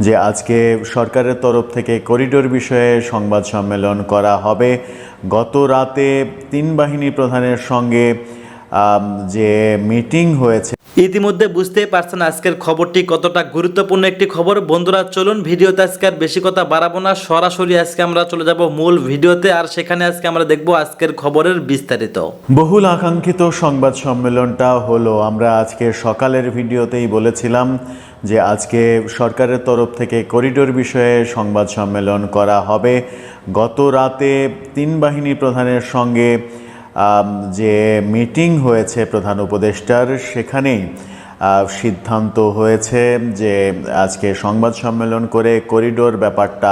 যে আজকে সরকারের তরফ থেকে করিডোর বিষয়ে সংবাদ সম্মেলন করা হবে। গত রাতে তিন বাহিনী প্রধানের সঙ্গে যে মিটিং হয়েছে, ইতিমধ্যে বুঝতেই পারছেন আজকের খবরটি কতটা গুরুত্বপূর্ণ একটি খবর। বন্ধুরা চলুন ভিডিওতে আজকে আর বেশি কথা বাড়াবো না, সরাসরি আজকে আমরা চলে যাব মূল ভিডিওতে, আর সেখানে আজকে আমরা দেখব আজকের খবরের বিস্তারিত। বহুল আকাঙ্ক্ষিত সংবাদ সম্মেলনটা হলো। আমরা আজকে সকালের ভিডিওতেই বলেছিলাম যে আজকে সরকারের তরফ থেকে করিডোর বিষয়ে সংবাদ সম্মেলন করা হবে। গত রাতে তিন বাহিনী প্রধানের সঙ্গে যে মিটিং হয়েছে প্রধান উপদেষ্টার, সেখানেই সিদ্ধান্ত হয়েছে যে আজকে সংবাদ সম্মেলন করে করিডোর ব্যাপারটা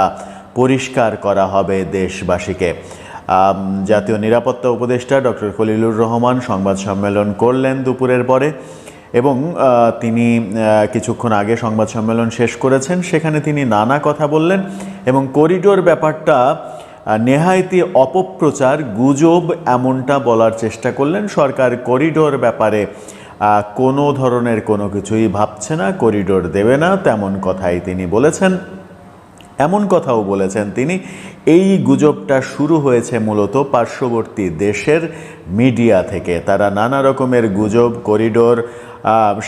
পরিষ্কার করা হবে দেশবাসীকে। জাতীয় নিরাপত্তা উপদেষ্টা ডক্টর খলিলুর রহমান সংবাদ সম্মেলন করলেন দুপুরের পরে, এবং তিনি কিছুক্ষণ আগে সংবাদ সম্মেলন শেষ করেছেন। সেখানে তিনি নানা কথা বললেন এবং করিডোর ব্যাপারটা নেহায়েতি অপপ্রচার, গুজব এমনটা বলার চেষ্টা করলেন। সরকার করিডোর ব্যাপারে কোনো ধরনের কোনো কিছুই ভাবছে না, করিডোর দেবে না, তেমন কথাই তিনি বলেছেন। এমন কথাও বলেছেন তিনি, এই গুজবটা শুরু হয়েছে মূলত পার্শ্ববর্তী দেশের মিডিয়া থেকে। তারা নানা রকমের গুজব, করিডোর,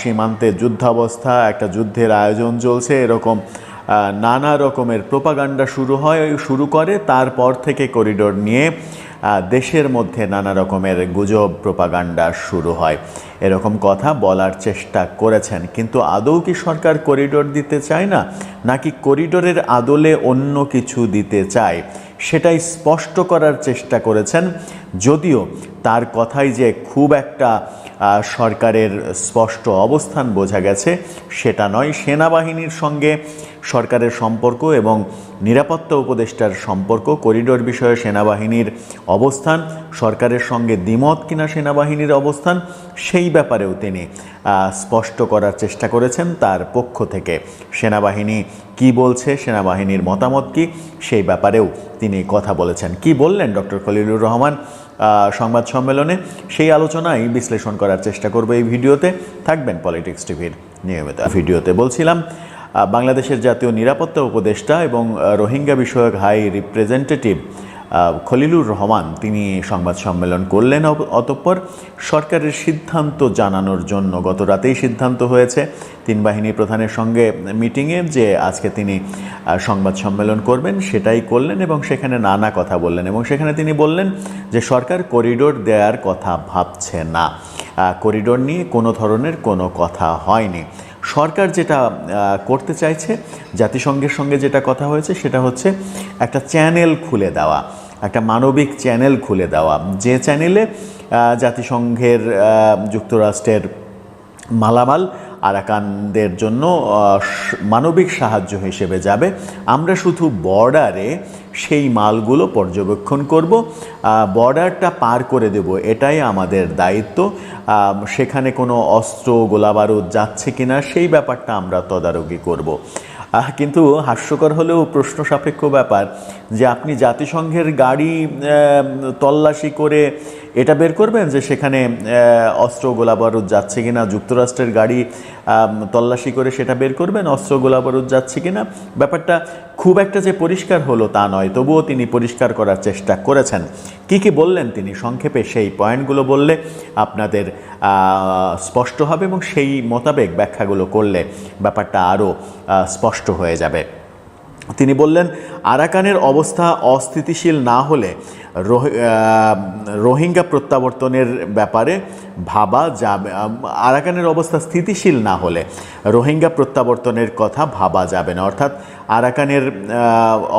সীমান্তে যুদ্ধাবস্থা, একটা যুদ্ধের আয়োজন চলছে, এরকম নানা রকমের প্রোপাগান্ডা শুরু করে। তারপর থেকে করিডোর নিয়ে দেশের মধ্যে নানা রকমের গুজব, প্রোপাগান্ডা শুরু হয়, এরকম কথা বলার চেষ্টা করেছেন। কিন্তু আদৌ কি সরকার করিডোর দিতে চায় না, নাকি করিডোরের আদলে অন্য কিছু দিতে চায়, সেটাই স্পষ্ট করার চেষ্টা করেছেন। যদিও তার কথাই যে খুব একটা সরকারের স্পষ্ট অবস্থান বোঝা গেছে সেটা নয়। সেনাবাহিনীর সঙ্গে সরকারের সম্পর্ক এবং নিরাপত্তা উপদেষ্টার সম্পর্ক, করিডোর বিষয়ে সেনাবাহিনীর অবস্থান, সরকারের সঙ্গে দ্বিমত কিনা সেনাবাহিনীর অবস্থান, সেই ব্যাপারেও তিনি স্পষ্ট করার চেষ্টা করেছেন তার পক্ষ থেকে। সেনাবাহিনী কি বলছে, সেনাবাহিনীর মতামত কি, সেই ব্যাপারেও তিনি কথা বলেছেন। কি বললেন ডক্টর খলিলুর রহমান সংবাদ সম্মেলনে, সেই আলোচনাই বিশ্লেষণ করার চেষ্টা করব এই ভিডিওতে। থাকবেন পলিটিক্স টিভির নিয়মিত ভিডিওতে। বলছিলাম, বাংলাদেশের জাতীয় নিরাপত্তা উপদেষ্টা এবং রোহিঙ্গা বিষয়ক হাই রিপ্রেজেন্টেটিভ খলিলুর রহমান তিনি সংবাদ সম্মেলন করলেন। অতঃপর সরকারের সিদ্ধান্ত জানানোর জন্য গত রাতেই সিদ্ধান্ত হয়েছে তিন বাহিনী প্রধানের সঙ্গে মিটিংয়ে যে আজকে তিনি সংবাদ সম্মেলন করবেন, সেটাই করলেন এবং সেখানে নানা কথা বললেন। এবং সেখানে তিনি বললেন যে সরকার করিডোর দেওয়ার কথা ভাবছে না, করিডোর নিয়ে কোনো ধরনের কোনো কথা হয়নি। সরকার যেটা করতে চাইছে, জাতিসংঘের সঙ্গে যেটা কথা হয়েছে, সেটা হচ্ছে একটা চ্যানেল খুলে দেওয়া, একটা মানবিক চ্যানেল খুলে দেওয়া, যে চ্যানেলে জাতিসংঘের যুক্তরাষ্ট্রের মালামাল আরাকানদের জন্য মানবিক সাহায্য হিসেবে যাবে। আমরা শুধু বর্ডারে সেই মালগুলো পর্যবেক্ষণ করব, বর্ডারটা পার করে দেব, এটাই আমাদের দায়িত্ব। সেখানে কোনো অস্ত্র, গোলাবারুদ যাচ্ছে কিনা সেই ব্যাপারটা আমরা তদারকি করব। কিন্তু হাস্যকর হলেও প্রশ্ন সাপেক্ষ ব্যাপার যে আপনি জাতিসংঘের গাড়ি তল্লাশি করে এটা বের করবেন যে সেখানে অস্ত্র গোলাবারুদ যাচ্ছে কিনা, যুক্তরাষ্ট্রের গাড়ি তল্লাশি করে সেটা বের করবেন অস্ত্র গোলাবারুদ যাচ্ছে কিনা। ব্যাপারটা খুব একটা যে পরিষ্কার হলো তা নয়, তবুও তিনি পরিষ্কার করার চেষ্টা করেছেন। কি বললেন তিনি সংক্ষেপে, সেই পয়েন্টগুলো বললে আপনাদের স্পষ্ট হবে এবং সেই মোতাবেক ব্যাখ্যাগুলো করলে ব্যাপারটা আরও স্পষ্ট হয়ে যাবে। তিনি বললেন, আরাকানের অবস্থা অস্থিতিশীল না হলে রোহিঙ্গা প্রত্যাবর্তনের ব্যাপারে ভাবা যাবে। আরাকানের অবস্থা স্থিতিশীল না হলে রোহিঙ্গা প্রত্যাবর্তনের কথা ভাবা যাবে না। অর্থাৎ আরাকানের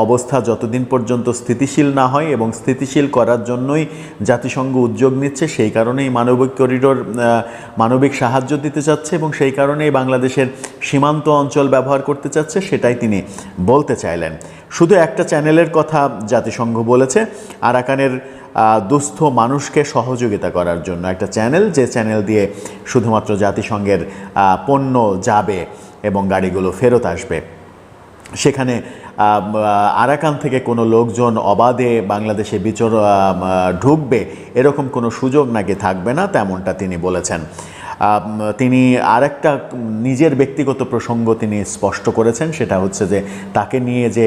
অবস্থা যতদিন পর্যন্ত স্থিতিশীল না হয়, এবং স্থিতিশীল করার জন্যই জাতিসংঘ উদ্যোগ নিচ্ছে, সেই কারণেই মানবিক করিডোর, মানবিক সাহায্য দিতে চাচ্ছে এবং সেই কারণেই বাংলাদেশের সীমান্ত অঞ্চল ব্যবহার করতে চাচ্ছে, সেটাই তিনি বলতে চাইলেন। শুধু একটা চ্যানেলের কথা জাতিসংঘ বলেছে, আরাকানের দুস্থ মানুষকে সহযোগিতা করার জন্য একটা চ্যানেল, যে চ্যানেল দিয়ে শুধুমাত্র জাতিসংঘের পণ্য যাবে এবং গাড়িগুলো ফেরত আসবে। সেখানে আরাকান থেকে কোনো লোকজন অবাধে বাংলাদেশে ঢুকবে এরকম কোনো সুযোগ নাকি থাকবে না, তেমনটা তিনি বলেছেন। তিনি আরেকটা নিজের ব্যক্তিগত প্রসঙ্গ তিনি স্পষ্ট করেছেন, সেটা হচ্ছে যে তাকে নিয়ে যে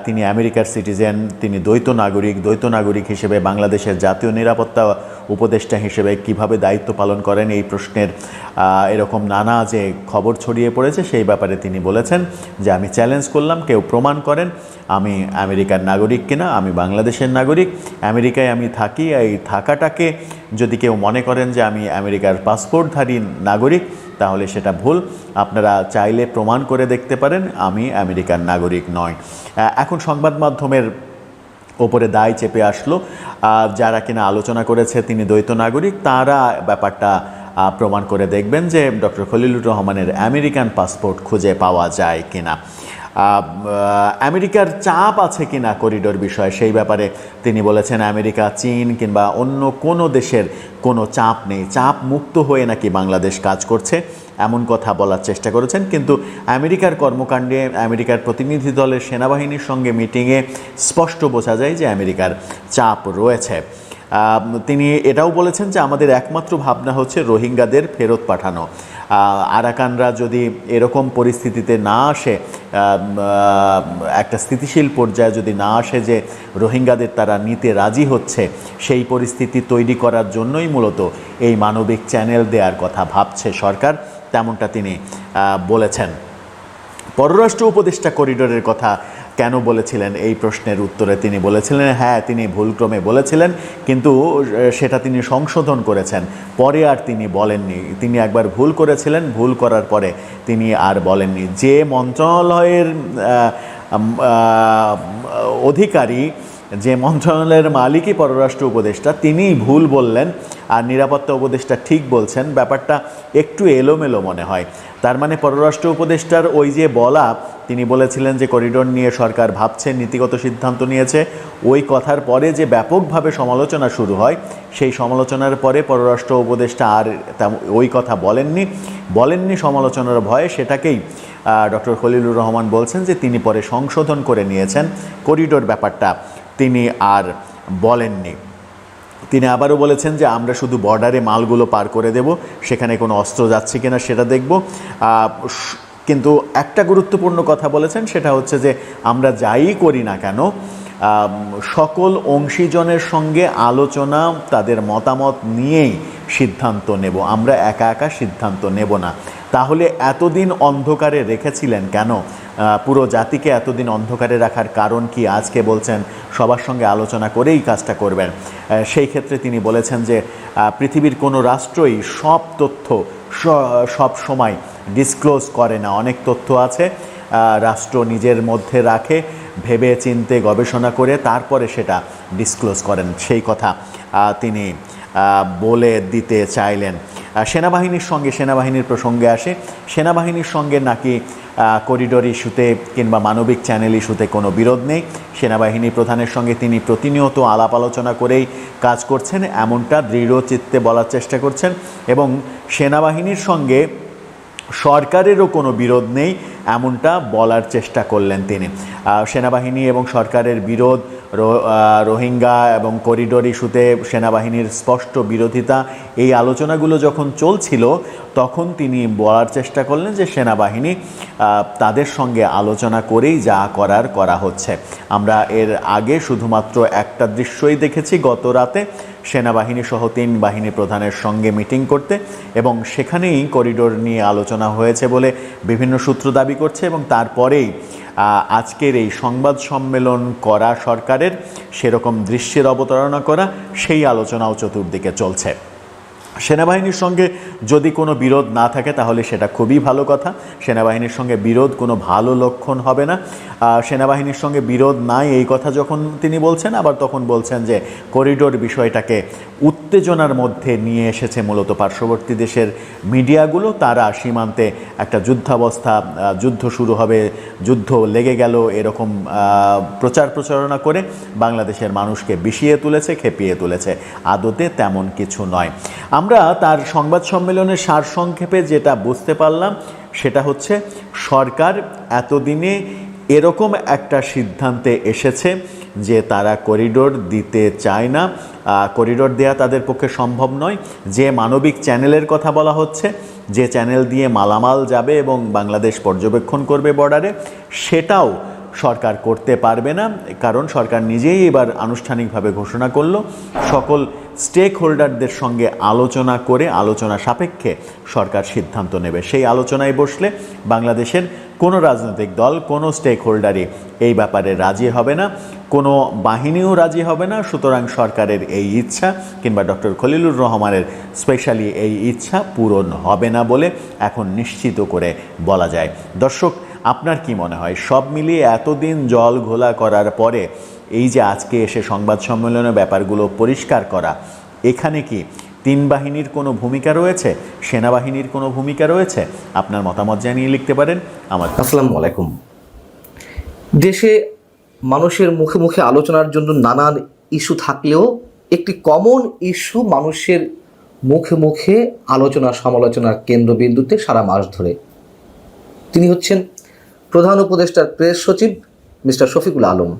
তিনি আমেরিকার সিটিজেন, তিনি দ্বৈত নাগরিক হিসেবে বাংলাদেশের জাতীয় নিরাপত্তা উপদেষ্টা হিসেবে কিভাবে দায়িত্ব পালন করেন এই প্রশ্নের এরকম নানা যে খবর ছড়িয়ে পড়েছে সেই ব্যাপারে তিনি বলেছেন যে আমি চ্যালেঞ্জ করলাম, কেউ প্রমাণ করেন আমি আমেরিকার নাগরিক কিনা, আমি বাংলাদেশের নাগরিক, আমেরিকায় আমি থাকি। এই থাকাটাকে যদি কেউ মনে করেন যে আমি আমেরিকার পাসপোর্টধারী নাগরিক তাহলে সেটা ভুল। আপনারা চাইলে প্রমাণ করে দেখতে পারেন আমি আমেরিকার নাগরিক নয়। এখন সংবাদ মাধ্যমের ওপরে দায় চেপে আসলো, যারা কিনা আলোচনা করেছে তিনি দ্বৈত নাগরিক তারা ব্যাপারটা প্রমাণ করে দেখবেন যে ডক্টর খলিলুর রহমানের আমেরিকান পাসপোর্ট খুঁজে পাওয়া যায় কিনা। আমেরিকার চাপ আছে কিনা করিডোর বিষয়ে সেই ব্যাপারে তিনি বলেছেন আমেরিকা, চীন কিংবা অন্য কোনো দেশের কোনো চাপ নেই, চাপ মুক্ত হয়ে নাকি বাংলাদেশ কাজ করছে এমন কথা বলার চেষ্টা করেছেন। কিন্তু আমেরিকার কর্মকাণ্ডে, আমেরিকার প্রতিনিধি দলের সেনাবাহিনীর সঙ্গে মিটিংয়ে স্পষ্ট বোঝা যায় যে আমেরিকার চাপ রয়েছে। তিনি এটাও বলেছেন যে আমাদের একমাত্র ভাবনা হচ্ছে রোহিঙ্গাদের ফেরত পাঠানো। আরাকানরা যদি এরকম পরিস্থিতিতে না আসে, একটা স্থিতিশীল পর্যায়ে যদি না আসে যে রোহিঙ্গাদের তারা নিতে রাজি হচ্ছে, সেই পরিস্থিতি তৈরি করার জন্যই মূলত এই মানবিক চ্যানেল দেওয়ার কথা ভাবছে সরকার, তেমনটা তিনি বলেছেন। পররাষ্ট্র উপদেষ্টা করিডোরের কথা কেন বলেছিলেন এই প্রশ্নের উত্তরে তিনি বলেছিলেন হ্যাঁ তিনি ভুলক্রমে বলেছিলেন, কিন্তু সেটা তিনি সংশোধন করেছেন, পরে আর তিনি বলেননি। তিনি একবার ভুল করেছিলেন, ভুল করার পরে তিনি আর বলেননি। যে মন্ত্রণালয়ের অধিকারী, যে মন্ত্রণালয়ের মালিকই পররাষ্ট্র উপদেষ্টা, তিনিই ভুল বললেন আর নিরাপত্তা উপদেষ্টা ঠিক বলছেন, ব্যাপারটা একটু এলোমেলো মনে হয়। তার মানে পররাষ্ট্র উপদেষ্টার ওই যে বলা, তিনি বলেছিলেন যে করিডোর নিয়ে সরকার ভাবছে, নীতিগত সিদ্ধান্ত নিয়েছে, ওই কথার পরে যে ব্যাপকভাবে সমালোচনা শুরু হয়, সেই সমালোচনার পরে পররাষ্ট্র উপদেষ্টা আর ওই কথা বলেননি সমালোচনার ভয়ে। সেটাকেই ডক্টর খলিলুর রহমান বলছেন যে তিনি পরে সংশোধন করে নিয়েছেন, করিডোর ব্যাপারটা তিনি আর বলেননি। তিনি আবারও বলেছেন যে আমরা শুধু বর্ডারে মালগুলো পার করে দেব, সেখানে কোনো অস্ত্র যাচ্ছে কিনা সেটা দেখব। কিন্তু একটা গুরুত্বপূর্ণ কথা বলেছেন, সেটা হচ্ছে যে আমরা যাই করি না কেন সকল অংশীজনের সঙ্গে আলোচনা, তাদের মতামত নিয়েই সিদ্ধান্ত নেব, আমরা একা একা সিদ্ধান্ত নেব না। তাহলে এতদিন অন্ধকারে রেখেছিলেন কেন? পুরো জাতিকে এতদিন অন্ধকারে রাখার কারণ কি? আজকে বলছেন সবার সঙ্গে আলোচনা করেই কাজটা করবেন। সেই ক্ষেত্রে তিনি বলেছেন যে পৃথিবীর কোনো রাষ্ট্রই সব তথ্য সব সময় ডিসক্লোজ করে না, অনেক তথ্য আছে রাষ্ট্র নিজের মধ্যে রাখে, ভেবে চিন্তে গবেষণা করে তারপরে সেটা ডিসক্লোজ করেন। সেই কথা তিনি বলে দিতে চাইলেন। সেনাবাহিনীর প্রসঙ্গে আসে, সেনাবাহিনীর সঙ্গে নাকি করিডোর ইস্যুতে কিংবা মানবিক চ্যানেল ইস্যুতে কোনো বিরোধ নেই। সেনাবাহিনী প্রধানের সঙ্গে তিনি প্রতিনিয়ত আলাপ আলোচনা করেই কাজ করছেন, এমনটা দৃঢ় চিত্তে বলার চেষ্টা করছেন। এবং সেনাবাহিনীর সঙ্গে সরকারেরও কোনো বিরোধ নেই এমনটা বলার চেষ্টা করলেন তিনি। সেনাবাহিনী এবং সরকারের বিরোধ, রোহিঙ্গা এবং করিডোর ইস্যুতে সেনাবাহিনীর স্পষ্ট বিরোধিতা, এই আলোচনাগুলো যখন চলছিল তখন তিনি বলার চেষ্টা করলেন যে সেনাবাহিনী তাদের সঙ্গে আলোচনা করেই যা করার করা হচ্ছে। আমরা এর আগে শুধুমাত্র একটা দৃশ্যই দেখেছি গত রাতে, সেনাবাহিনী সহ 3 বাহিনী প্রধানের সঙ্গে মিটিং করতে, এবং সেখানেই করিডোর নিয়ে আলোচনা হয়েছে বলে বিভিন্ন সূত্র দাবি করছে। এবং তারপরেই আজকের এই সংবাদ সম্মেলন করা সরকারের, সেরকম দৃশ্যের অবতারণা করা, সেই আলোচনাও চতুর্দিকে চলছে। সেনাবাহিনীর সঙ্গে যদি কোনো বিরোধ না থাকে তাহলে সেটা খুবই ভালো কথা। সেনাবাহিনীর সঙ্গে বিরোধ কোনো ভালো লক্ষণ হবে না। সেনাবাহিনীর সঙ্গে বিরোধ নাই এই কথা যখন তিনি বলছেন, আবার তখন বলছেন যে করিডোর বিষয়টাকে উত্তেজনার মধ্যে নিয়ে এসেছে মূলত পার্শ্ববর্তী দেশের মিডিয়াগুলো। তারা সীমান্তে একটা যুদ্ধাবস্থা, যুদ্ধ শুরু হবে, যুদ্ধ লেগে গেল, এরকম প্রচারণা করে বাংলাদেশের মানুষকে বিষিয়ে তুলেছে, খেপিয়ে তুলেছে। আদতে তেমন কিছু নয়। আমরা তার সংবাদ সম্মেলনের সারসংক্ষেপে যেটা বুঝতে পারলাম সেটা হচ্ছে সরকার এতদিনে এরকম একটা সিদ্ধান্তে এসেছে যে তারা করিডোর দিতে চায় না, করিডোর দেয়া তাদের পক্ষে সম্ভব নয়। যে মানবিক চ্যানেলের কথা বলা হচ্ছে, যে চ্যানেল দিয়ে মালামাল যাবে এবং বাংলাদেশ পর্যবেক্ষণ করবে বর্ডারে, সেটাও সরকার করতে পারবে না, কারণ সরকার নিজেই এবার আনুষ্ঠানিকভাবে ঘোষণা করলো সকল স্টেক হোল্ডারদের সঙ্গে আলোচনা করে আলোচনা সাপেক্ষে সরকার সিদ্ধান্ত নেবে। সেই আলোচনায় বসলে বাংলাদেশের কোনো রাজনৈতিক দল, কোনো স্টেক হোল্ডারই এই ব্যাপারে রাজি হবে না, কোনো বাহিনীও রাজি হবে না। সুতরাং সরকারের এই ইচ্ছা কিংবা ডক্টর খলিলুর রহমানের স্পেশালি এই ইচ্ছা পূরণ হবে না বলে এখন নিশ্চিত করে বলা যায়। দর্শক, আপনার কি মনে হয় সব মিলিয়ে এতদিন জল ঘোলা করার পরে এই যে আজকে এসে সংবাদ সম্মেলনে ব্যাপারগুলো পরিষ্কার করা, এখানে কি তিন বাহিনীর কোনো ভূমিকা রয়েছে, সেনাবাহিনীর কোনো ভূমিকা রয়েছে? আপনার মতামত জানিয়ে লিখতে পারেন আমার। আসসালামু আলাইকুম। দেশে মানুষের মুখে মুখে আলোচনার জন্য নানান ইস্যু থাকলেও একটি কমন ইস্যু মানুষের মুখে মুখে আলোচনা সমালোচনার কেন্দ্রবিন্দুতে সারা মাস ধরে। তিনি হচ্ছেন প্রধান উপদেষ্টার প্রেস সচিব মিস্টার শফিকুল আলম।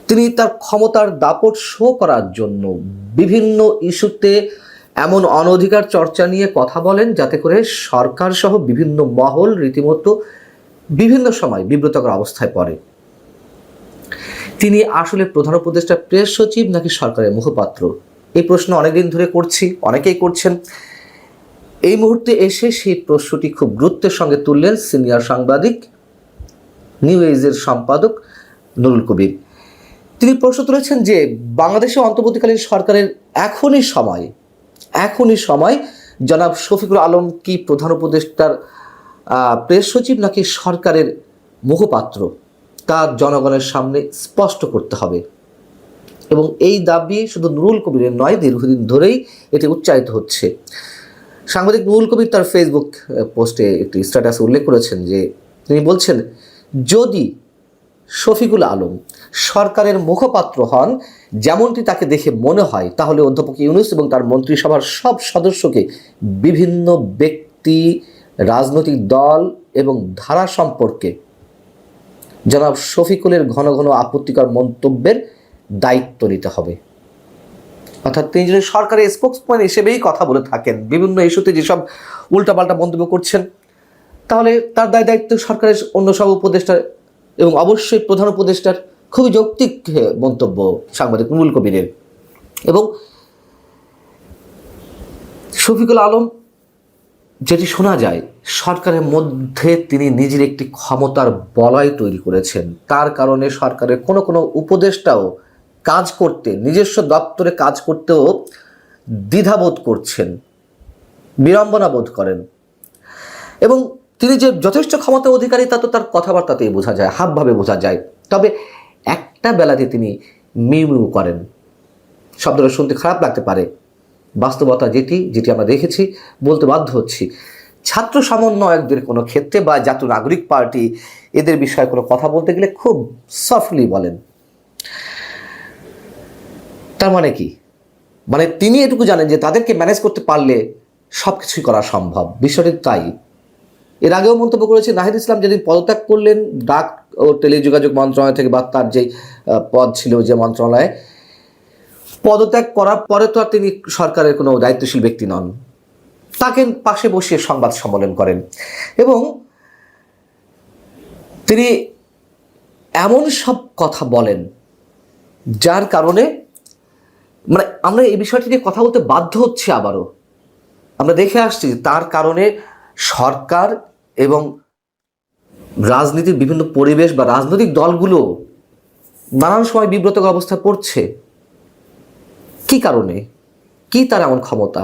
তিনি তার ক্ষমতার দাপট শো করার জন্য বিভিন্ন ইস্যুতে এমন অনধিকার চর্চা নিয়ে কথা বলেন যাতে করে সরকার সহ বিভিন্ন মহল রীতিমতো বিভিন্ন সময় বিব্রতকর অবস্থায় পড়ে। তিনি আসলে প্রধান উপদেষ্টা প্রেস সচিব নাকি সরকারের মুখপাত্র? এই প্রশ্ন অনেকদিন ধরে করছি, অনেকেই করছেন। এই মুহূর্তে এসে সেই প্রশ্নটি খুব গুরুত্বের সঙ্গে তুললেন সিনিয়র সাংবাদিক, নিউ এজের সম্পাদক নুরুল কবির। তিনি প্রশ্ন তুলেছেন যে বাংলাদেশে অন্তর্বর্তীকালীন সরকারের এখনই সময় জনাব শফিকুল আলম কি প্রধান উপদেষ্টার প্রেস সচিব নাকি সরকারের মুখপাত্র তা জনগণের সামনে স্পষ্ট করতে হবে। এবং এই দাবি শুধু নুরুল কবিরের নয়, দীর্ঘদিন ধরেই এটি উচ্চারিত হচ্ছে। সাংবাদিক নুরুল কবির তার ফেসবুক পোস্টে একটি স্ট্যাটাসে উল্লেখ করেছেন যে তিনি বলছেন, যদি শফিকুল আলম সরকারের মুখপাত্র হন যেমনটি তাকে দেখে মনে হয়, তাহলে অধ্যাপক ইউনূস এবং তার মন্ত্রিসভার সব সদস্যকে বিভিন্ন ব্যক্তি, রাজনৈতিক দল এবং ধারা সম্পর্কে জনাব শফিকুলের ঘন ঘন আপত্তিকর মন্তব্যের দায়িত্ব নিতে হবে। অর্থাৎ তিনি যদি সরকারের স্পোকসম্যান হিসেবেই কথা বলে থাকেন, বিভিন্ন ইস্যুতে যেসব উল্টাপাল্টা মন্তব্য করছেন, তাহলে তার দায়িত্ব সরকারের অন্য সব উপদেষ্টার এবং অবশ্যই প্রধান উপদেষ্টার। খুবই যৌক্তিক মন্তব্য সাংবাদিক নুরুল কবিরের। এবং শফিকুল আলম, যেটি শোনা যায়, সরকারের মধ্যে তিনি নিজের একটি ক্ষমতার বলয় তৈরি করেছেন। তার কারণে সরকারের কোনো কোনো উপদেষ্টাও কাজ করতে, নিজস্ব দপ্তরে কাজ করতেও দ্বিধাবোধ করছেন, বিড়ম্বনা বোধ করেন। এবং তিনি যে যথেষ্ট ক্ষমতা অধিকারী তা তো তার কথাবার্তাতেই বোঝা যায়, হাবভাবে বোঝা যায়। তবে একটা বেলাতে তিনি মিউ করেন। শব্দটা শুনতে খারাপ লাগতে পারে, বাস্তবতা যেটি আমরা দেখেছি, বলতে বাধ্য হচ্ছি। ছাত্র সমন্বয়কদের কোনো ক্ষেত্রে বা জাতীয় নাগরিক পার্টি এদের বিষয়ে কোনো কথা বলতে গেলে খুব সফটলি বলেন। তার মানে কি? মানে তিনি এটুকু জানেন যে তাদেরকে ম্যানেজ করতে পারলে সব কিছুই করা সম্ভব। বিষয়টি তাই। এর আগেও মন্তব্য করেছি, নাহিদ ইসলাম যেদিন পদত্যাগ করলেন ডাক ও টেলিযোগাযোগ মন্ত্রণালয় থেকে, বা তার যেই পদ ছিল যে মন্ত্রণালয়ে, পদত্যাগ করার পরে তো আর তিনি সরকারের কোনো দায়িত্বশীল ব্যক্তি নন। তাকে পাশে বসিয়ে সংবাদ সম্মেলন করেন এবং তিনি এমন সব কথা বলেন যার কারণে মানে আমরা এই বিষয়টি নিয়ে কথা বলতে বাধ্য হচ্ছি। আবারও আমরা দেখে আসছি তার কারণে সরকার এবং রাজনীতির বিভিন্ন পরিবেশ বা রাজনৈতিক দলগুলো নানান সময় বিব্রতকর অবস্থায় পড়ছে। কি কারণে? কি তার এমন ক্ষমতা?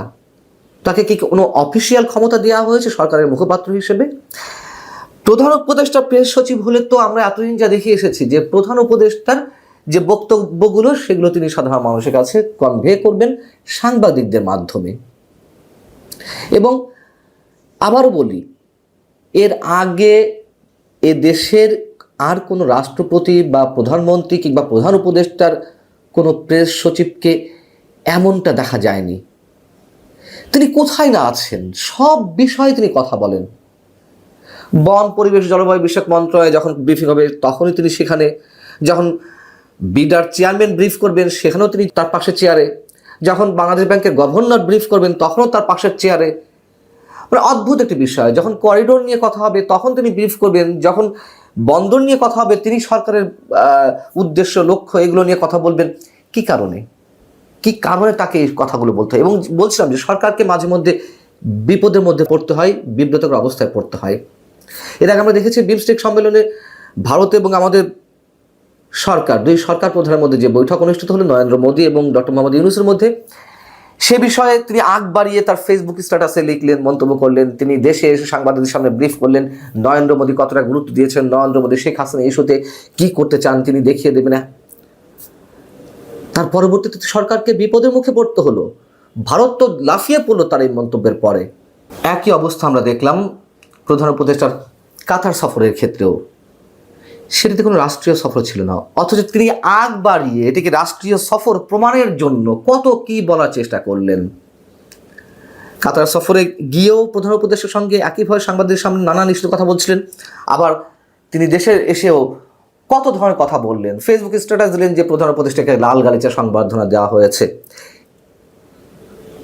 তাকে কি কোনো অফিসিয়াল ক্ষমতা দেওয়া হয়েছে সরকারের মুখপাত্র হিসেবে? প্রধান উপদেষ্টা প্রেস সচিব হলে তো আমরা এতদিন যা দেখে এসেছি যে প্রধান উপদেষ্টার যে বক্তব্যগুলো সেগুলো তিনি সাধারণ মানুষের কাছে কনভে করবেন সাংবাদিকদের মাধ্যমে। এবং আবারও বলি, এর আগে এ দেশের আর কোনো রাষ্ট্রপতি বা প্রধানমন্ত্রী কিংবা প্রধান উপদেষ্টার কোনো প্রেস সচিবকে এমনটা দেখা যায়নি। তিনি কোথায় না আছেন, সব বিষয়ে তিনি কথা বলেন। বন পরিবেশ জলবায়ু বিষয়ক মন্ত্রণালয়ে যখন ব্রিফিং হবে তখনই তিনি সেখানে, যখন বিডার চেয়ারম্যান ব্রিফ করবেন সেখানেও তিনি তার পাশের চেয়ারে, যখন বাংলাদেশ ব্যাংকের গভর্নর ব্রিফ করবেন তখনও তার পাশের চেয়ারে। মানে অদ্ভুত একটি বিষয়। যখন করিডোর নিয়ে কথা হবে তখন তিনি ব্রিফ করবেন, যখন বন্দর নিয়ে কথা হবে তিনি সরকারের উদ্দেশ্য লক্ষ্য এগুলো নিয়ে কথা বলবেন। কি কারণে তাকে এই কথাগুলো বলতে হয়? এবং বলছিলাম যে সরকারকে মাঝে মধ্যে বিপদের মধ্যে পড়তে হয়, বিব্রতকর অবস্থায় পড়তে হয়। এর আগে আমরা দেখেছি বিমস্টেক সম্মেলনে ভারত এবং আমাদের সরকার, দুই সরকার প্রধানের মধ্যে যে বৈঠক অনুষ্ঠিত হলো নরেন্দ্র মোদী এবং ডক্টর মোহাম্মদ ইউনূসের মধ্যে, সে বিষয়ে তিনি আগ বাড়িয়ে তার ফেসবুক স্ট্যাটাসে লিখলেন, মন্তব্য করলেন। তিনি দেশে এসে সাংবাদিকদের সামনে ব্রিফ করলেন নরেন্দ্র মোদী কতটা গুরুত্ব দিয়েছেন, নরেন্দ্র মোদী শেখ হাসিনা ইস্যুতে কি করতে চান তিনি দেখিয়ে দেবেন। তার পরবর্তীতে সরকারকে বিপদের মুখে পড়তে হলো। ভারত তো লাফিয়ে পড়লো তার এই মন্তব্যের পরে। একই অবস্থা আমরা দেখলাম প্রধান উপদেষ্টার কাতার সফরের ক্ষেত্রেও। সেটাতে কোনো রাষ্ট্রীয় সফর ছিল না, অথচ তিনি আগ বাড়িয়ে এটিকে রাষ্ট্রীয় সফর প্রমাণের জন্য কত কি বলার চেষ্টা করলেন। কাতার সফরে গিয়েও প্রধান উপদেষ্টার সঙ্গে একইভাবে সাংবাদিকদের সামনে নানান ইস্যুর কথা বলছিলেন। আবার তিনি দেশে এসেও কত ধরনের কথা বললেন, ফেসবুক স্ট্যাটাস দিলেন যে প্রধান উপদেষ্টাকে লাল গালিচা সংবর্ধনা দেওয়া হয়েছে।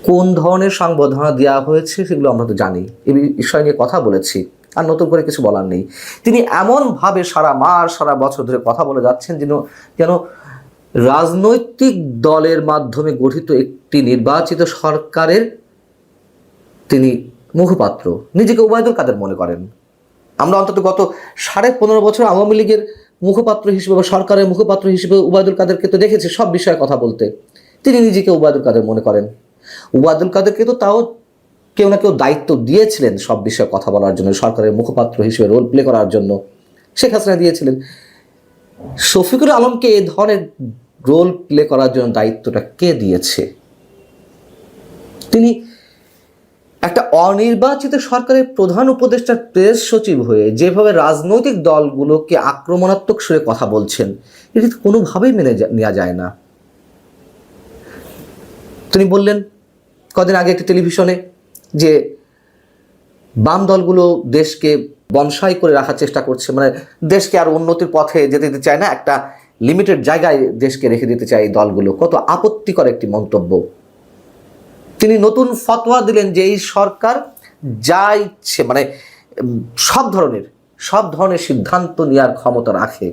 কোন ধরনের সংবর্ধনা দেওয়া হয়েছে সেগুলো আমরা তো জানি, এই বিষয় নিয়ে কথা বলেছি, আর নতুন করে কিছু বলার নেই। তিনি এমনভাবে সারা মাস সারা বছর ধরে কথা বলে যাচ্ছেন যেন রাজনৈতিক দলের মাধ্যমে গঠিত একটি নির্বাচিত সরকারের তিনি মুখপাত্র, নিজেকে ওবায়দুল কাদের মনে করেন। আমরা অন্তত গত 15.5 বছর আওয়ামী লীগের মুখপাত্র হিসেবে বা সরকারের মুখপাত্র হিসেবে ওবায়দুল কাদেরকে তো দেখেছি সব বিষয়ে কথা বলতে। তিনি নিজেকে ওবায়দুল কাদের মনে করেন। ওবায়দুল কাদেরকে তো তাও কেউ না কেউ দায়িত্ব দিয়েছিলেন সব বিষয়ে কথা বলার জন্য, সরকারের মুখপাত্র হিসেবে রোল প্লে করার জন্য শেখ হাসিনা দিয়েছিলেন। শফিকুল আলমকে এই ধরনের রোল প্লে করার জন্য দায়িত্বটা কে দিয়েছে? তিনি একটা অনির্বাচিত সরকারের প্রধান উপদেষ্টার প্রেস সচিব হয়ে যেভাবে রাজনৈতিক দলগুলোকে আক্রমণাত্মক সুরে কথা বলছেন, এটি কোনোভাবেই মেনে নেওয়া যায় না। তিনি বললেন কদিন আগে একটি টেলিভিশনে যে বাম দলগুলো দেশকে বনসাই করে রাখার চেষ্টা করছে, মানে দেশকে আর উন্নতির পথে যেতে দিতে চায় না, একটা লিমিটেড জায়গায় দেশকে রেখে দিতে চায় এই দলগুলো। কত আপত্তিকর একটি মন্তব্য। তিনি নতুন ফতোয়া দিলেন যে এই সরকার যা ইচ্ছে মানে সব ধরনের সিদ্ধান্ত নেওয়ার ক্ষমতা রাখে।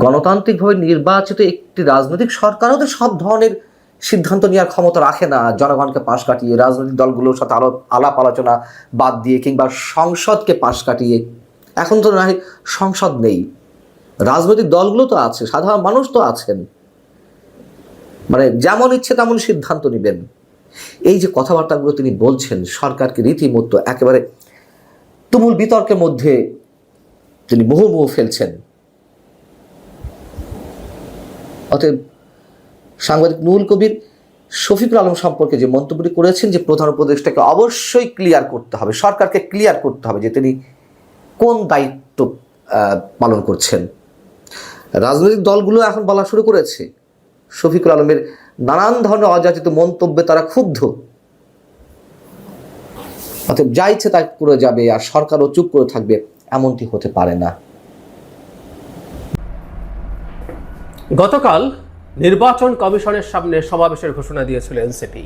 গণতান্ত্রিকভাবে নির্বাচিত একটি রাজনৈতিক সরকারও তো সব ধরনের সিদ্ধান্ত নেওয়ার ক্ষমতা রাখে না। জনগণকে পাশ কাটিয়ে, রাজনৈতিক দলগুলোর সাথে আলাপ আলোচনা বাদ দিয়ে, কিংবা সংসদকে পাশ কাটিয়ে। এখন তো না সংসদ নেই, রাজনৈতিক দলগুলো তো আছে, সাধারণ মানুষ তো আছেন, মানে যেমন ইচ্ছে তেমন সিদ্ধান্ত নেবেন। এই যে কথাবার্তাগুলো তিনি বলছেন, সরকারকে রীতিমতো একেবারে তুমুল বিতর্কের মধ্যে তিনি মুহুর্মুহু ফেলছেন। অতএব সাংবাদিক নুরুল কবির শফিকুল আলম সম্পর্কে যে মন্তব্যটি করেছেন যে প্রধান উপদেষ্টাকে অবশ্যই ক্লিয়ার করতে হবে, সরকারকে ক্লিয়ার করতে হবে যে তিনি কোন দায়িত্ব পালন করছেন। রাজনৈতিক দলগুলো এখন বলা শুরু করেছে শফিকুল আলমের নানান ধরনের অযাচিত মন্তব্যে তারা ক্ষুব্ধ। অতএব যা ইচ্ছে তা করে যাবে আর সরকারও চুপ করে থাকবে, এমনটি হতে পারে না। গতকাল নির্বাচন কমিশনের সামনে সমাবেশের ঘোষণা দিয়েছিল এনসিপি।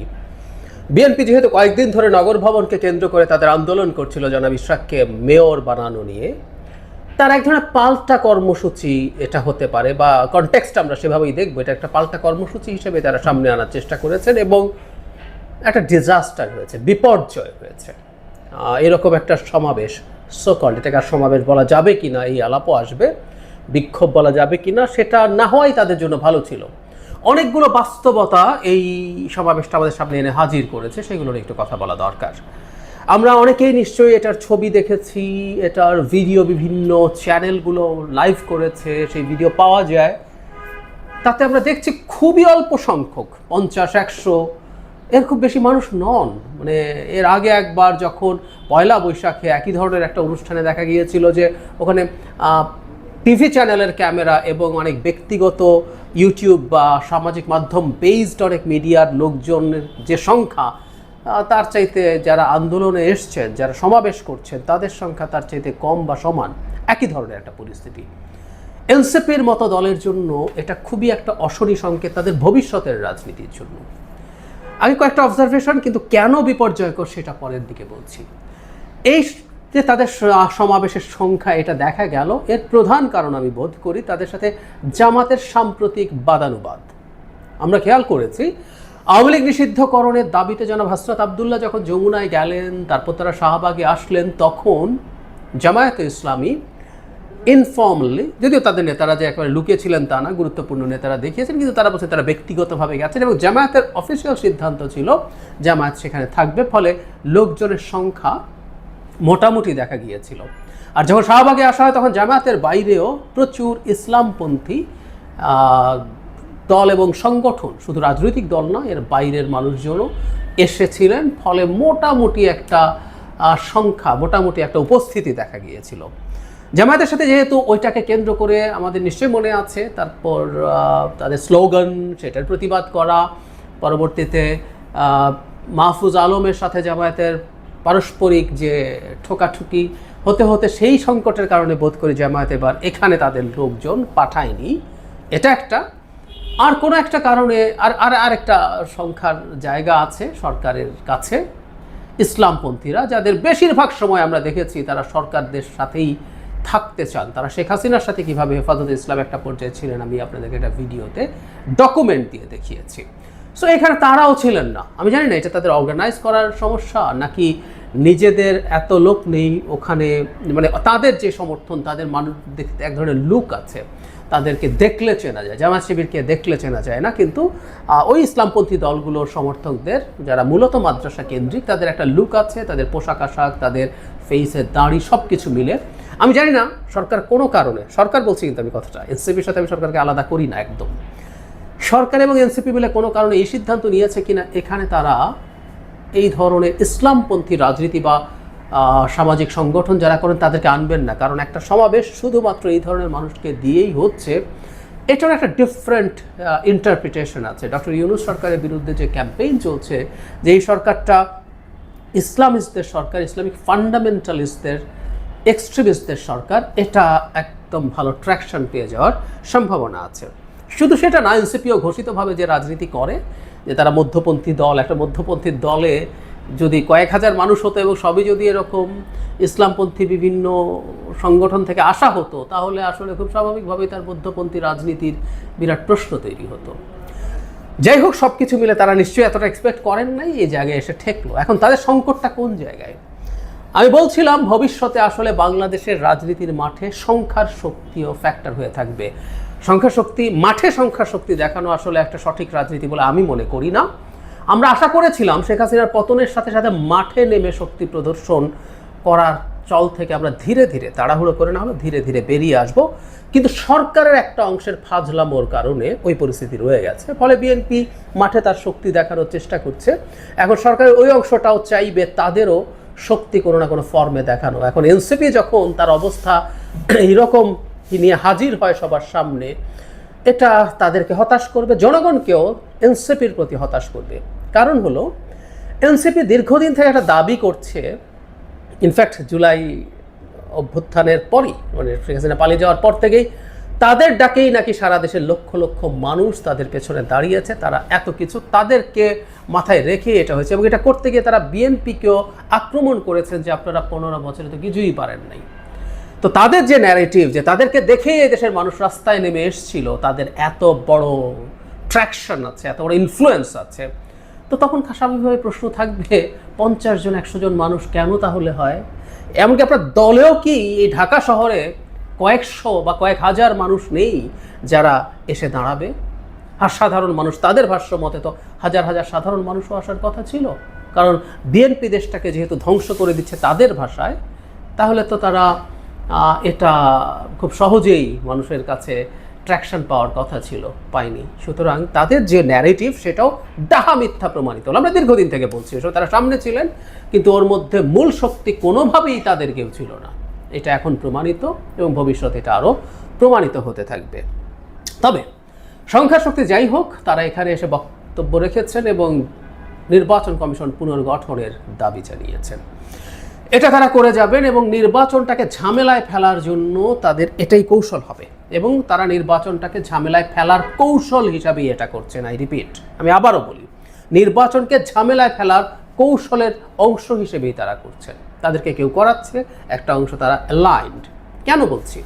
বিএনপি যেহেতু কয়েকদিন ধরে নগর ভবনকে কেন্দ্র করে তাদের আন্দোলন করছিল জনাব ইশরাককে মেয়র বানানো নিয়ে, তার এক ধরনের পাল্টা কর্মসূচি এটা হতে পারে, বা কনটেক্সট আমরা সেভাবেই দেখবো, এটা একটা পাল্টা কর্মসূচি হিসেবে তারা সামনে আনার চেষ্টা করেছেন এবং একটা ডিজাস্টার হয়েছে, বিপর্যয় হয়েছে। এরকম একটা সমাবেশ, সোকল্ড এটাকে আর সমাবেশ বলা যাবে কিনা এই আলাপও আসবে, বিক্ষোভ বলা যাবে কিনা সেটা না হওয়াই তাদের জন্য ভালো ছিল। অনেকগুলো বাস্তবতা এই সমাবেশটা আমাদের সামনে এনে হাজির করেছে, সেগুলোর একটু কথা বলা দরকার। আমরা অনেকেই নিশ্চয়ই এটার ছবি দেখেছি, এটার ভিডিও বিভিন্ন চ্যানেলগুলো লাইভ করেছে, সেই ভিডিও পাওয়া যায়। তাতে আমরা দেখছি খুবই অল্প সংখ্যক, 50-100 এর খুব বেশি মানুষ নন। মানে এর আগে একবার যখন পয়লা বৈশাখে একই ধরনের একটা অনুষ্ঠানে দেখা গিয়েছিল যে ওখানে টিভি চ্যানেলের ক্যামেরা এবং অনেক ব্যক্তিগত ইউটিউব বা সামাজিক মাধ্যম বেসড অনেক মিডিয়ার লোকজনের যে সংখ্যা, তার চাইতে যারা আন্দোলনে এসছেন, যারা সমাবেশ করছেন, তাদের সংখ্যা তার চাইতে কম বা সমান, একই ধরনের একটা পরিস্থিতি। এনসিপির মতো দলের জন্য এটা খুবই একটা অশনি সংকেত তাদের ভবিষ্যতের রাজনীতির জন্য। আমি কয়েকটা অবজারভেশন, কিন্তু কেন বিপর্যয়কর সেটা পরের দিকে বলছি। এই যে তাদের সমাবেশের সংখ্যা এটা দেখা গেল, এর প্রধান কারণ আমি বোধ করি তাদের সাথে জামাতের সাম্প্রতিক বাদানুবাদ। আমরা খেয়াল করেছি আওয়ামী লীগ নিষিদ্ধকরণের দাবিতে জনাব হাসরাত আবদুল্লাহ যখন যমুনায় গেলেন, তারপর তারা শাহবাগে আসলেন, তখন জামায়াতে ইসলামী ইনফর্মালি, যদিও তাদের নেতারা যে একেবারে লুকিয়েছিলেন তা না, গুরুত্বপূর্ণ নেতারা দেখিয়েছেন, কিন্তু তারা বলছে তারা ব্যক্তিগতভাবে গেছেন এবং জামায়াতের অফিসিয়াল সিদ্ধান্ত ছিল জামায়াত সেখানে থাকবে, ফলে লোকজনের সংখ্যা মোটামুটি দেখা গিয়েছিল। আর যখন শাহবাগে আসা হয় তখন জামায়াতের বাইরেও প্রচুর ইসলামপন্থী দল এবং সংগঠন, শুধু রাজনৈতিক দল না, এর বাইরের মানুষজনও এসেছিলেন, ফলে মোটামুটি একটা সংখ্যা, মোটামুটি একটা উপস্থিতি দেখা গিয়েছিল। জামায়াতের সাথে যেহেতু ওইটাকে কেন্দ্র করে আমাদের নিশ্চয়ই মনে আছে, তারপর তাদের স্লোগান, সেটার প্রতিবাদ করা, পরবর্তীতে মাহফুজ আলমের সাথে জামায়াতের পারস্পরিক যে ঠোকাঠুকি হতে হতে সেই সংকটের কারণে বোধ করি জামায়াত এবার এখানে তাদের লোকজন পাঠায়নি, এটা একটা। আর কোনো একটা কারণে আর একটা সংখ্যার জায়গা আছে সরকারের কাছে, ইসলামপন্থীরা, যাদের বেশিরভাগ সময় আমরা দেখেছি তারা সরকারদের সাথেই থাকতে চান। তারা শেখ হাসিনার সাথে কীভাবে হেফাজতে ইসলাম একটা পর্যায়ে ছিলেন আমি আপনাদেরকে একটা ভিডিওতে ডকুমেন্ট দিয়ে দেখিয়েছি। সো এখানে তারাও ছিলেন না। আমি জানি না এটা তাদের অর্গানাইজ করার সমস্যা নাকি নিজেদের এত লোক নেই ওখানে, মানে তাদের যে সমর্থন, তাদের মানুষ দেখতে এক ধরনের লুক আছে, তাদেরকে দেখলে চেনা যায়, জামায়াত শিবিরকে দেখলে চেনা যায় না, কিন্তু ওই ইসলামপন্থী দলগুলোর সমর্থকদের যারা মূলত মাদ্রাসা কেন্দ্রিক, তাদের একটা লুক আছে, তাদের পোশাক আশাক, তাদের ফেসের দাড়ি সব কিছু মিলে। আমি জানি না সরকার কোনো কারণে, সরকার বলছি কিন্তু আমি কথাটা, এনসিপির সাথে আমি সরকারকে আলাদা করি না একদম, সরকার এবং এনসিপি মিলে কোনো কারণে এই সিদ্ধান্ত নিয়েছে কিনা এখানে তারা এই ধরনের ইসলামপন্থী রাজনীতি বা সামাজিক সংগঠন যারা করেন তাদেরকে আনবেন না, কারণ একটা সমাবেশ শুধুমাত্র এই ধরনের মানুষকে দিয়েই হচ্ছে, এটার একটা ডিফারেন্ট ইন্টারপ্রিটেশন আছে। ডক্টর ইউনূস সরকারের বিরুদ্ধে যে ক্যাম্পেইন চলছে, যে এই সরকারটা ইসলামিস্টদের সরকার, ইসলামিক ফান্ডামেন্টালিস্টদের, এক্সট্রিমিস্টদের সরকার, এটা একদম ভালো ট্র্যাকশন পেয়ে যাওয়ার সম্ভাবনা আছে। শুধু সেটা না, এনসিপিও ঘোষিতভাবে যে রাজনীতি করে, যে তারা মধ্যপন্থী দল, একটা মধ্যপন্থী দলে যদি কয়েক হাজার মানুষ হতো এবং সবই যদি এরকম ইসলামপন্থী বিভিন্ন সংগঠন থেকে আসা হতো, তাহলে আসলে খুব স্বাভাবিকভাবেই তার মধ্যপন্থী রাজনীতির বিরাট প্রশ্ন তৈরি হতো। যাই হোক, সব কিছু মিলে তারা নিশ্চয়ই এতটা এক্সপেক্ট করেন নাই, এই জায়গায় এসে ঠেকলো। এখন তাদের সংকটটা কোন জায়গায়? আমি বলছিলাম ভবিষ্যতে আসলে বাংলাদেশের রাজনীতির মাঠে সংখ্যার শক্তিও ফ্যাক্টর হয়ে থাকবে। সংখ্যা শক্তি, মাঠে সংখ্যা শক্তি দেখানো আসলে একটা সঠিক রাজনীতি বলে আমি মনে করি না। আমরা আশা করেছিলাম শেখ হাসিনার পতনের সাথে সাথে মাঠে নেমে শক্তি প্রদর্শন করার চল থেকে আমরা ধীরে ধীরে, তাড়াহুড়ো করে না হলে ধীরে ধীরে বেরিয়ে আসব, কিন্তু সরকারের একটা অংশের ফাজলামোর কারণে ওই পরিস্থিতি রয়ে গেছে। ফলে বিএনপি মাঠে তার শক্তি দেখানোর চেষ্টা করছে। এখন সরকারের ওই অংশটাও চাইবে তাদেরও শক্তি কোনো না কোনো ফর্মে দেখানো। এখন এনসিপি যখন তার অবস্থা এইরকম নিয়ে হাজির হয় সবার সামনে, এটা তাদেরকে হতাশ করবে, জনগণকেও এনসিপির প্রতি হতাশ করবে। কারণ হলো এনসিপি দীর্ঘদিন থেকে একটা দাবি করছে, ইনফ্যাক্ট জুলাই অভ্যুত্থানের পরই, মানে শেখ হাসিনা পালিয়ে যাওয়ার পর থেকেই তাদের ডাকেই নাকি সারা দেশের লক্ষ লক্ষ মানুষ তাদের পেছনে দাঁড়িয়েছে, তারা এত কিছু তাদেরকে মাথায় রেখে এটা হয়েছে, এবং এটা করতে গিয়ে তারা বিএনপিকেও আক্রমণ করেছেন যে আপনারা 15 বছরে তো কিছুই পারেন নাই। তো তাদের যে ন্যারেটিভ, যে তাদেরকে দেখে এই দেশের মানুষ রাস্তায় নেমে এসেছিল, তাদের এত বড় ট্র্যাকশন আছে, এত বড় ইনফ্লুয়েন্স আছে, তো তখন স্বাভাবিকভাবে প্রশ্ন থাকবে 50 জন 100 জন মানুষ কেন তাহলে হয়? এমনকি আপনার দলেও কি এই ঢাকা শহরে কয়েকশো বা কয়েক হাজার মানুষ নেই যারা এসে দাঁড়াবে? আর সাধারণ মানুষ, তাদের ভাষ্য মতে তো হাজার হাজার সাধারণ মানুষও আসার কথা ছিল, কারণ বিএনপি দেশটাকে যেহেতু ধ্বংস করে দিচ্ছে তাদের ভাষায়, তাহলে তো তারা এটা খুব সহজেই মানুষের কাছে ট্র্যাকশন পাওয়ার কথা ছিল, পায়নি। সুতরাং তাদের যে ন্যারেটিভ সেটাও ডাহা মিথ্যা প্রমাণিত হলো। আমরা দীর্ঘদিন থেকে বলছি এসব, তারা সামনে ছিলেন কিন্তু ওর মধ্যে মূল শক্তি কোনোভাবেই তাদের কেউ ছিল না। এটা এখন প্রমাণিত এবং ভবিষ্যতে এটা আরও প্রমাণিত হতে থাকবে। তবে সংখ্যা শক্তি যাই হোক, তারা এখানে এসে বক্তব্য রেখেছেন এবং নির্বাচন কমিশন পুনর্গঠনের দাবি জানিয়েছেন। এটা তারা করে যাবেন এবং নির্বাচনটাকে ঝামেলায় ফেলার জন্য তাদের এটাই কৌশল হবে এবং তারা নির্বাচনটাকে ঝামেলায় ফেলার কৌশল হিসাবেই এটা করছেন। আই রিপিট, আমি আবারও বলি, নির্বাচনকে ঝামেলায় ফেলার কৌশলের অংশ হিসেবেই তারা করছেন। তাদেরকে কেউ করাচ্ছে, একটা অংশ তারা অ্যালাইন্ড। কেন বলছি?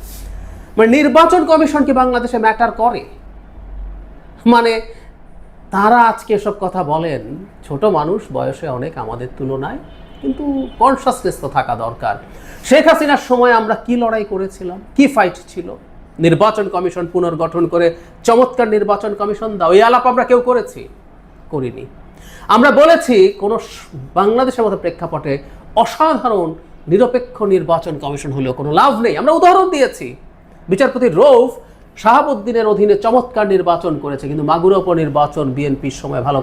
মানে নির্বাচন কমিশন কি বাংলাদেশে ম্যাটার করে? মানে তারা আজকে এসব কথা বলেন, ছোট মানুষ, বয়সে অনেক আমাদের তুলনায়, কিন্তু কনসাসনেস তো থাকা দরকার। শেখ হাসিনার সময় আমরা কি লড়াই করেছিলাম, কি ফাইট ছিল? নির্বাচন কমিশন পুনর্গঠন করে চমৎকার নির্বাচন কমিশন দাও, এই আলাপ আমরা কেউ করিনি। আমরা বলেছি কোনো বাংলাদেশের মতো প্রেক্ষাপটে অসাধারণ নিরপেক্ষ নির্বাচন কমিশন হলেও কোনো লাভ নেই। আমরা উদাহরণ দিয়েছি, বিচারপতি রৌফ শাহাবুদ্দিনের অধীনে চমৎকার নির্বাচন করেছে, কিন্তু মাগুরা উপনির্বাচন বিএনপির সময় ভালো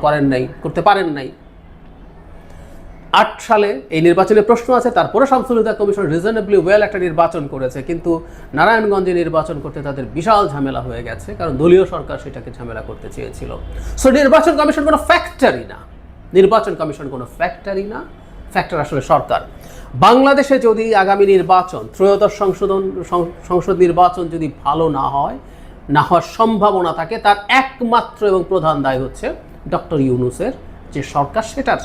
করতে পারেন নাই। 8 সালে এই নির্বাচনের প্রশ্ন আছে, তারপরে শামসুল হুদা কমিশন রিজনেবলি ওয়েল একটা নির্বাচন করেছে, কিন্তু নারায়ণগঞ্জে নির্বাচন করতে তাদের বিশাল ঝামেলা হয়ে গেছে, কারণ দলীয় সরকার সেটাকে ঝামেলা করতে চেয়েছিল। সো নির্বাচন কমিশন কোনো ফ্যাক্টরি না, ফ্যাক্টর আসলে সরকার। বাংলাদেশে যদি আগামী নির্বাচন, ত্রয়োদশ সংসদ নির্বাচন যদি ভালো না হওয়ার সম্ভাবনা থাকে, তার একমাত্র এবং প্রধান দায় হচ্ছে ডক্টর ইউনূসের যে সরকার, সেটার।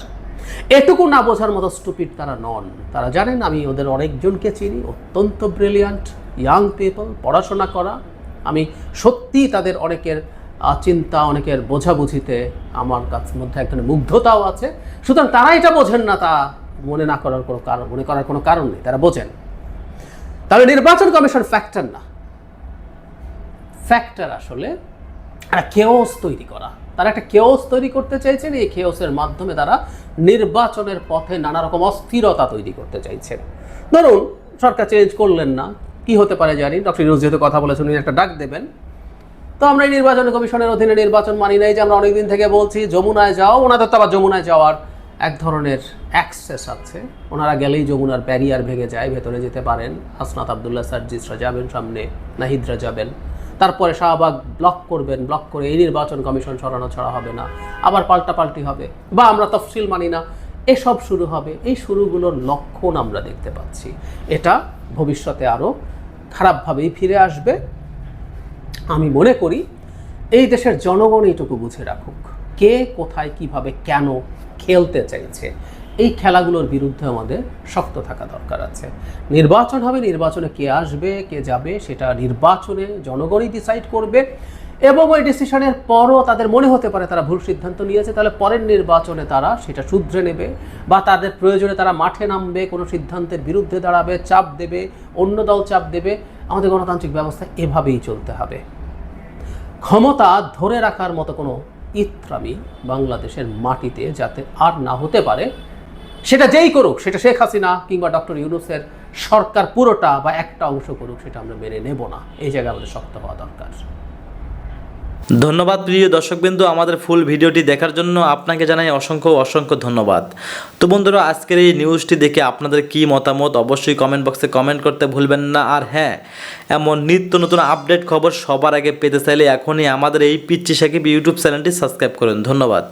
এটুকু না বোঝার মতো স্টুপিড তারা নন। তারা জানেন, আমি ওদের অনেকজনকে চিনি, অত্যন্ত ব্রিলিয়ান্ট ইয়াং পিপল, পড়াশোনা করা। আমি সত্যি তাদের অনেকের চিন্তা, অনেকের বোঝাবুঝিতে আমার মধ্যে এক ধরনের মুগ্ধতাও আছে। সুতরাং তারা এটা বোঝেন না, তা মনে করার কোনো কারণ নেই, তারা বোঝেন। তাহলে নির্বাচন কমিশন ফ্যাক্টর না, ফ্যাক্টর আসলে একটা কেওস তৈরি করা। তারা একটা কেওস তৈরি করতে চাইছেন, এই কেওসের মাধ্যমে তারা নির্বাচনের পথে নানা রকম অস্থিরতা তৈরি করতে চাইছেন। ধরুন সরকার চেঞ্জ করলেন না, কি হতে পারে জানি, ডক্টর ইউনূস যেহেতু কথা বলেছেন, উনি একটা ডাক দেবেন, তো আমরা এই নির্বাচন কমিশনের অধীনে নির্বাচন মানি নাই, যে আমরা অনেকদিন থেকে বলছি যমুনায় যাও। ওনাদের তো আবার যমুনায় যাওয়ার এক ধরনের অ্যাক্সেস আছে, ওনারা গেলেই যমুনার ব্যারিয়ার ভেঙে যায়, ভেতরে যেতে পারেন। হাসনাত আবদুল্লাহ সার্জিসরা যাবেন সামনে, নাহিদরা যাবেন, তারপরে শাহবাগ ব্লক করে এই নির্বাচন কমিশন ছড়া হবে না, আবার পাল্টাপাল্টি হবে, বা আমরা তফসিল মানি না, এসব শুরু হবে। এই শুরুগুলোর লক্ষণ আমরা দেখতে পাচ্ছি। এটা ভবিষ্যতে আরও খারাপভাবেই ফিরে আসবে। আমি মনে করি এই দেশের জনগণ এইটুকু বুঝে রাখুক, কে কোথায় কিভাবে কেন খেলতে চাইছে। এই খেলাগুলোর বিরুদ্ধে আমাদের শক্ত থাকা দরকার আছে। নির্বাচন হবে, নির্বাচনে কে আসবে কে যাবে সেটা নির্বাচনে জনগণই ডিসাইড করবে, এবং ওই ডিসিশনের পরও তাদের মনে হতে পারে তারা ভুল সিদ্ধান্ত নিয়েছে, তাহলে পরের নির্বাচনে তারা সেটা শুধরে নেবে, বা তাদের প্রয়োজনে তারা মাঠে নামবে, কোনো সিদ্ধান্তের বিরুদ্ধে দাঁড়াবে, চাপ দেবে, অন্য দল চাপ দেবে। আমাদের গণতান্ত্রিক ব্যবস্থা এভাবেই চলতে হবে। ক্ষমতা ধরে রাখার মতো কোনো ইত্রামি বাংলাদেশের মাটিতে যাতে আর না হতে পারে, সেটা যেই করুক, সেটা শেখ হাসিনা কিংবা ডক্টর ইউনূসের সরকার পুরোটা বা একটা অংশ করুক, সেটা আমরা মেনে নেব না। এই জায়গায় আমাদের শক্ত হওয়া দরকার। ধন্যবাদ প্রিয় দর্শকবৃন্দ, আমাদের ফুল ভিডিওটি দেখার জন্য আপনাকে জানাই অসংখ্য ধন্যবাদ। তো বন্ধুরা, আজকের এই নিউজটি দেখে আপনাদের কি মতামত অবশ্যই কমেন্ট বক্সে কমেন্ট করতে ভুলবেন না। আর হ্যাঁ, এমন নিত্য নতুন আপডেট খবর সবার আগে পেতে চাইলে এখনই আমাদের এই পিচ্চি সাকিব ইউটিউব চ্যানেলটি সাবস্ক্রাইব করুন। ধন্যবাদ।